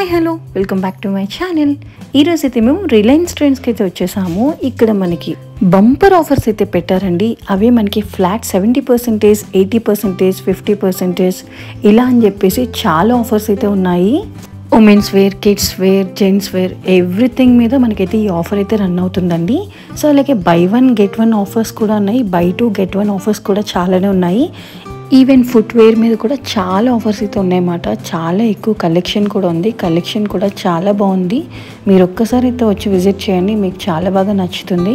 Hi hello welcome back to my channel. ఈరోజు అయితే మేము రిలయన్స్ ట్రెండ్స్కి అయితే వచ్చేసాము. ఇక్కడ మనకి బంపర్ ఆఫర్స్ అయితే పెట్టారండి. అవే మనకి ఫ్లాట్ 70%, 80%, 50% ఇలా అని చెప్పేసి చాలా ఆఫర్స్ అయితే ఉన్నాయి. Women's wear, kids wear, gents wear everything మీద మనకైతే ఈ ఆఫర్ అయితే రన్ అవుతుందండి. సో అలాగే బై 1 get 1 ఆఫర్స్ కూడా ఉన్నాయి, బై 2 get 1 ఆఫర్స్ కూడా చాలానే ఉన్నాయి. ఈవెన్ ఫుట్వేర్ మీద కూడా చాలా ఆఫర్స్ అయితే ఉన్నాయన్నమాట. చాలా ఎక్కువ కలెక్షన్ కూడా ఉంది, కలెక్షన్ కూడా చాలా బాగుంది. మీరు ఒక్కసారి అయితే వచ్చి విజిట్ చేయండి, మీకు చాలా బాగా నచ్చుతుంది.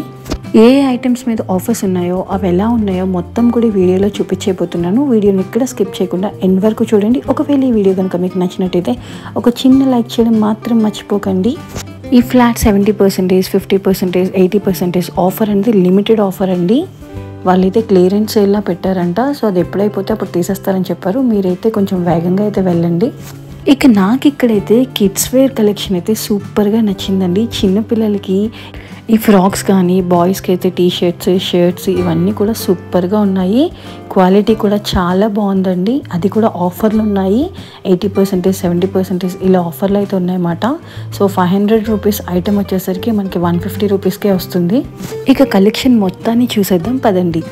ఏ ఐటమ్స్ మీద ఆఫర్స్ ఉన్నాయో అవి ఎలా ఉన్నాయో మొత్తం కూడా వీడియోలో చూపించబోతున్నాను. వీడియోని ఇక్కడ స్కిప్ చేయకుండా ఎండ్ వరకు చూడండి. ఒకవేళ ఈ వీడియో కనుక మీకు నచ్చినట్టయితే ఒక చిన్న లైక్ చేయడం మాత్రం మర్చిపోకండి. ఈ ఫ్లాట్ 70%, 50%, 80% ఆఫర్ అనేది లిమిటెడ్ ఆఫర్ అండి. వాళ్ళైతే క్లియరెన్స్ సేల్లా పెట్టారంట. సో అది ఎప్పుడైపోతే అప్పుడు తీసేస్తారని చెప్పారు. మీరైతే కొంచెం వేగంగా అయితే వెళ్ళండి. ఇక నాకు ఇక్కడైతే కిడ్స్ వేర్ కలెక్షన్ అయితే సూపర్గా నచ్చిందండి. చిన్నపిల్లలకి ఈ ఫ్రాక్స్ కానీ, బాయ్స్కి అయితే టీషర్ట్స్, షర్ట్స్ ఇవన్నీ కూడా సూపర్గా ఉన్నాయి. క్వాలిటీ కూడా చాలా బాగుందండి. అది కూడా ఆఫర్లు ఉన్నాయి. 80%, 70% ఇలా ఆఫర్లు అయితే ఉన్నాయన్నమాట. సో 500 రూపీస్ ఐటమ్ వచ్చేసరికి మనకి 150 రూపీస్కే వస్తుంది. ఇక కలెక్షన్ మొత్తాన్ని చూసేద్దాం పదండి.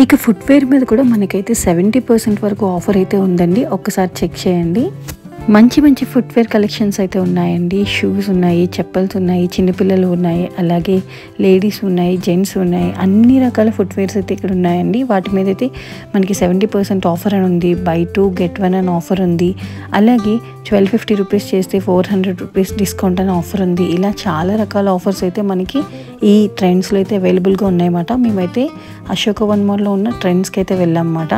ఇక ఫుట్వేర్ మీద కూడా మనకైతే 70% వరకు ఆఫర్ అయితే ఉందండి. ఒక్కసారి చెక్ చేయండి. మంచి మంచి ఫుట్వేర్ కలెక్షన్స్ అయితే ఉన్నాయండి. షూస్ ఉన్నాయి, చెప్పల్స్ ఉన్నాయి, చిన్నపిల్లలు ఉన్నాయి, అలాగే లేడీస్ ఉన్నాయి, జెంట్స్ ఉన్నాయి. అన్ని రకాల ఫుట్వేర్స్ అయితే ఇక్కడ ఉన్నాయండి. వాటి మీద అయితే మనకి 70% ఆఫర్ అని ఉంది, బై 2 get 1 అని ఆఫర్ ఉంది. అలాగే 1250 రూపీస్ చేస్తే 400 రూపీస్ డిస్కౌంట్ అని ఆఫర్ ఉంది. ఇలా చాలా రకాల ఆఫర్స్ అయితే మనకి ఈ ట్రెండ్స్లో అయితే అవైలబుల్గా ఉన్నాయన్నమాట. మేమైతే అశోక వన్ మాల్లో ఉన్న ట్రెండ్స్కి అయితే వెళ్ళామన్నమాట.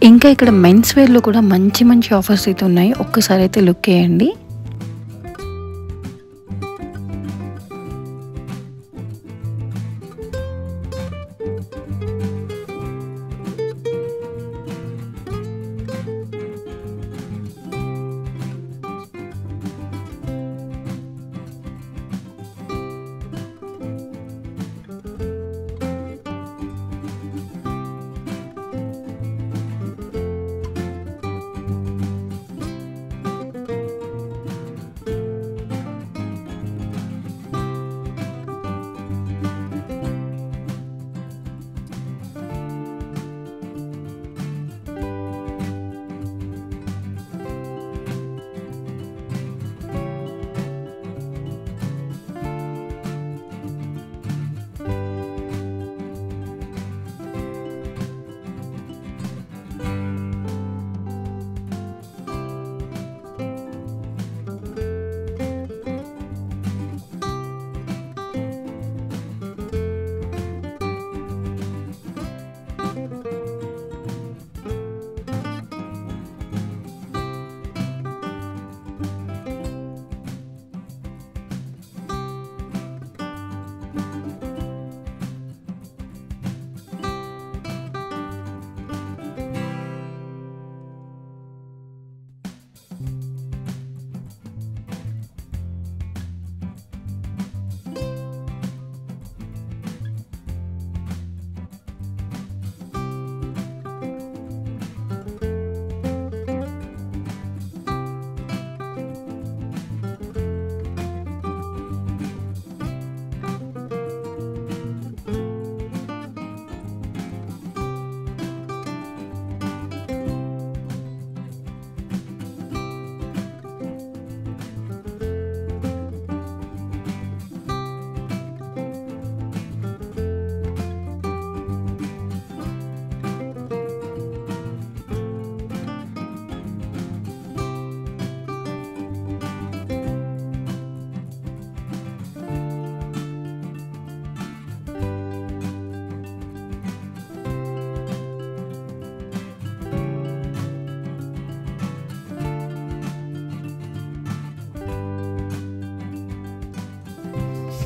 ఇంకా ఇక్కడ మెన్స్ వేర్లో కూడా మంచి మంచి ఆఫర్స్ అయితే ఉన్నాయి. ఒక్కసారి అయితే లుక్ వేయండి.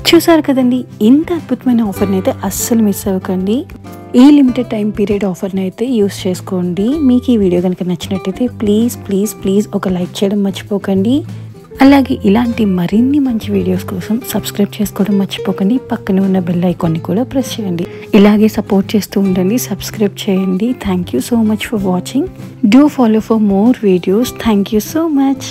చూసారు కదండి, ఇంత అద్భుతమైన ఆఫర్ని అయితే అస్సలు మిస్ అవ్వకండి. ఈ లిమిటెడ్ టైం పీరియడ్ ఆఫర్ని అయితే యూస్ చేసుకోండి. మీకు ఈ వీడియో కనుక నచ్చినట్టయితే ప్లీజ్ ప్లీజ్ ప్లీజ్ ఒక లైక్ చేయడం మర్చిపోకండి. అలాగే ఇలాంటి మరిన్ని మంచి వీడియోస్ కోసం సబ్స్క్రైబ్ చేసుకోవడం మర్చిపోకండి. పక్కన ఉన్న బెల్ ఐకాన్ని కూడా ప్రెస్ చేయండి. ఇలాగే సపోర్ట్ చేస్తూ ఉండండి, సబ్స్క్రైబ్ చేయండి. Thank you so much for watching. Do follow for more videos. Thank you so much.